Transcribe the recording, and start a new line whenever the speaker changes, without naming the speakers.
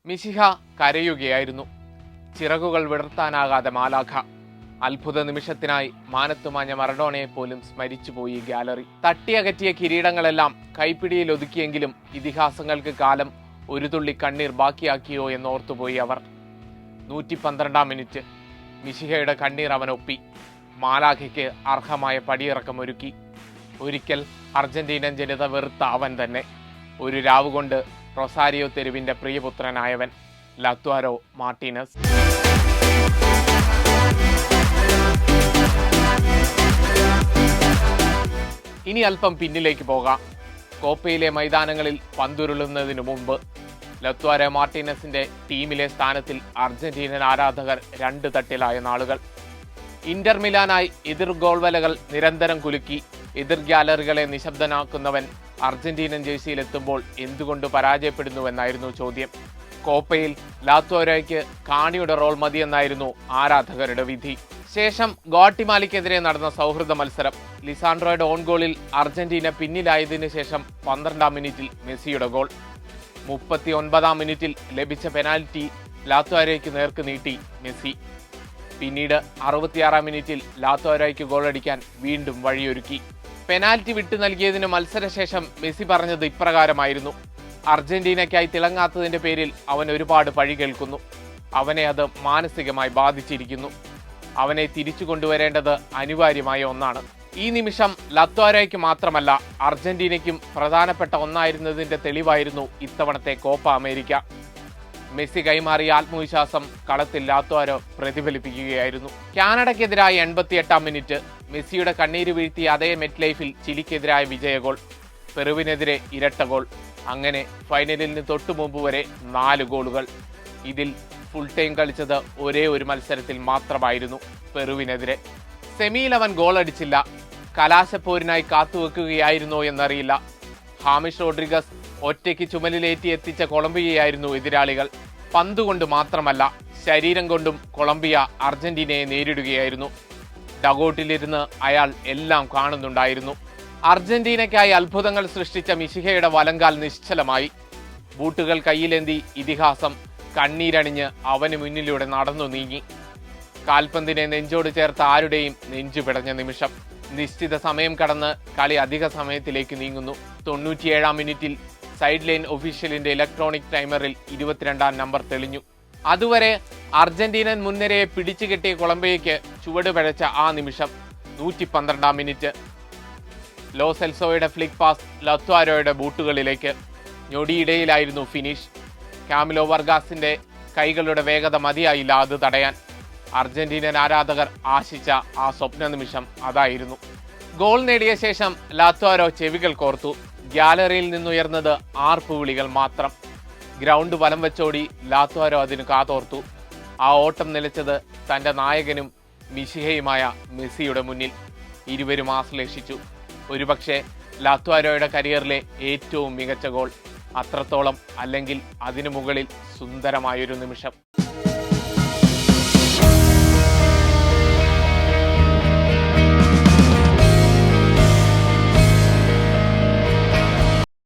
മിശിഹ കരയുകയായിരുന്നു. ചിറകുകൾ വിടർത്താനാകാതെ മാലാഖ. അത്ഭുത നിമിഷത്തിനായി മാനത്തുമാഞ്ഞ മറഡോണയെ പോലും സ്മരിച്ചുപോയി ഗാലറി. തട്ടിയകറ്റിയ കിരീടങ്ങളെല്ലാം കൈപ്പിടിയിൽ ഒതുക്കിയെങ്കിലും ഇതിഹാസങ്ങൾക്ക് കാലം ഒരു തുള്ളി കണ്ണീർ ബാക്കിയാക്കിയോ എന്നോർത്തുപോയി അവർ. 112-ാം മിനിറ്റ്. മിശിഹയുടെ കണ്ണീർ അവനൊപ്പി. മാലാഖയ്ക്ക് അർഹമായ പടിയിറക്കമൊരുക്കി. ഒരിക്കൽ അർജന്റീനൻ ജനത വെറുത്ത അവൻ തന്നെ. ഒരു രാവുകൊണ്ട് റൊസാരിയോ തെരുവിന്റെ പ്രിയപുത്രനായവൻ ലത്വാരോ മാർട്ടീനസ്. ഇനി അല്പം പിന്നിലേക്ക് പോകാം. കോപ്പയിലെ മൈതാനങ്ങളിൽ പന്തുരുളുന്നതിനു മുമ്പ് ലത്വാരോ മാർട്ടീനസിന്റെ ടീമിലെ സ്ഥാനത്തിൽ അർജന്റീനൻ ആരാധകർ രണ്ട് തട്ടിലായ നാളുകൾ. ഇന്റർ മിലാനായി എതിർ ഗോൾവലകൾ നിരന്തരം കുലുക്കി എതിർ ഗ്യാലറികളെ നിശബ്ദനാക്കുന്നവൻ അർജന്റീനൻ ജേഴ്സിയിലെത്തുമ്പോൾ എന്തുകൊണ്ട് പരാജയപ്പെടുന്നുവെന്നായിരുന്നു ചോദ്യം. കോപ്പയിൽ ലാത്വാരോയ്ക്ക് കാണിയുടെ റോൾ മതിയെന്നായിരുന്നു ആരാധകരുടെ വിധി. ശേഷം ഗ്വാട്ടിമാലയ്ക്കെതിരെ നടന്ന സൗഹൃദ മത്സരം. ലിസാൻഡ്രോയുടെ ഓൺ ഗോളിൽ അർജന്റീന പിന്നിലായതിനു ശേഷം 12-ാം മിനിറ്റിൽ മെസ്സിയുടെ ഗോൾ. 39-ാം മിനിറ്റിൽ ലഭിച്ച പെനാൽറ്റി ലാത്വാരോയ്ക്ക് നേർക്ക് നീട്ടി മെസ്സി. പിന്നീട് 66-ാം മിനിറ്റിൽ ലാത്വാരോയ്ക്ക് ഗോളടിക്കാൻ വീണ്ടും വഴിയൊരുക്കി. പെനാൽറ്റി വിട്ടു നൽകിയതിന് മത്സരശേഷം മെസ്സി പറഞ്ഞത് ഇപ്രകാരമായിരുന്നു: അർജന്റീനയ്ക്കായി തിളങ്ങാത്തതിന്റെ പേരിൽ അവൻ ഒരുപാട് പഴി കേൾക്കുന്നു. അവനെ അത് മാനസികമായി ബാധിച്ചിരിക്കുന്നു. അവനെ തിരിച്ചു കൊണ്ടുവരേണ്ടത് അനിവാര്യമായ ഒന്നാണ്. ഈ നിമിഷം ലത്വാരോയ്ക്ക് മാത്രമല്ല അർജന്റീനയ്ക്കും പ്രധാനപ്പെട്ട ഒന്നായിരുന്നതിന്റെ തെളിവായിരുന്നു ഇത്തവണത്തെ കോപ്പ അമേരിക്ക. മെസ്സി കൈമാറിയ ആത്മവിശ്വാസം കളത്തിൽ ലാത്വാരോ പ്രതിഫലിപ്പിക്കുകയായിരുന്നു. കാനഡയ്ക്കെതിരായ 88-ാം മിനിറ്റ്. മെസ്സിയുടെ കണ്ണീര് വീഴ്ത്തിയ അതേ മെറ്റ് ലൈഫിൽ ചിലിക്കെതിരായ വിജയ ഗോൾ. പെറുവിനെതിരെ ഇരട്ട ഗോൾ. അങ്ങനെ ഫൈനലിന് തൊട്ടു മുമ്പ് വരെ 4 ഗോളുകൾ. ഇതിൽ ഫുൾ ടൈം കളിച്ചത് ഒരേ ഒരു മത്സരത്തിൽ മാത്രമായിരുന്നു, പെറുവിനെതിരെ. സെമിയിൽ അവൻ ഗോൾ അടിച്ചില്ല. കലാശപ്പോരിനായി കാത്തുവെക്കുകയായിരുന്നോ എന്നറിയില്ല. ഹാമിഷ് റോഡ്രിഗസ് ഒറ്റയ്ക്ക് ചുമലിലേറ്റി എത്തിച്ച കൊളംബിയയായിരുന്നു എതിരാളികൾ. പന്തുകൊണ്ട് മാത്രമല്ല ശരീരം കൊണ്ടും കൊളംബിയ അർജന്റീനയെ നേരിടുകയായിരുന്നു. ഡഗോട്ടിലിരുന്ന് അയാൾ എല്ലാം കാണുന്നുണ്ടായിരുന്നു. അർജന്റീനയ്ക്കായി അത്ഭുതങ്ങൾ സൃഷ്ടിച്ച മിശിഹയുടെ വലങ്കാൽ നിശ്ചലമായി. ബൂട്ടുകൾ കയ്യിലേന്തി ഇതിഹാസം കണ്ണീരണിഞ്ഞ് അവന് മുന്നിലൂടെ നടന്നു നീങ്ങി. കാൽപന്തിനെ നെഞ്ചോട് ചേർത്ത ആരുടെയും നെഞ്ചു പിടഞ്ഞ നിമിഷം. നിശ്ചിത സമയം കടന്ന് കളി അധിക സമയത്തിലേക്ക് നീങ്ങുന്നു. 97-ാം മിനിറ്റിൽ സൈഡ് ലൈൻ ഒഫീഷ്യലിന്റെ ഇലക്ട്രോണിക് ടൈമറിൽ 22-ാം നമ്പർ തെളിഞ്ഞു. അതുവരെ അർജന്റീനൻ മുൻനിരയെ പിടിച്ചുകെട്ടിയ കൊളംബിയയ്ക്ക് ചുവട് പിഴച്ച ആ നിമിഷം. 112-ാം മിനിറ്റ്. ലോ സെൽസോയുടെ ഫ്ലിക്ക് പാസ് ലത്വാരോയുടെ ബൂട്ടുകളിലേക്ക്. ഞൊടിയിടയിലായിരുന്നു ഫിനിഷ്. കാമിലോ വർഗാസിന്റെ കൈകളുടെ വേഗത മതിയായില്ല അത് തടയാൻ. അർജന്റീനൻ ആരാധകർ ആശിച്ച ആ സ്വപ്ന നിമിഷം അതായിരുന്നു. ഗോൾ നേടിയ ശേഷം ലാത്വാരോ ചെവികൾ കോർത്തു. ഗ്യാലറിയിൽ നിന്നുയർന്നത് ആർപ്പുവിളികൾ മാത്രം. ഗ്രൗണ്ട് വലം വെച്ചോടി ലാത്വാരോ അതിന് കാതോർത്തു. ആ ഓട്ടം നിലച്ചത് തന്റെ നായകനും മിശിഹയുമായ മെസ്സിയുടെ മുന്നിൽ. ഇരുവരും ആശ്ലേഷിച്ചു. ഒരുപക്ഷെ ലാത്വാരോയുടെ കരിയറിലെ ഏറ്റവും മികച്ച ഗോൾ. അത്രത്തോളം അല്ലെങ്കിൽ അതിനു മുകളിൽ സുന്ദരമായൊരു നിമിഷം.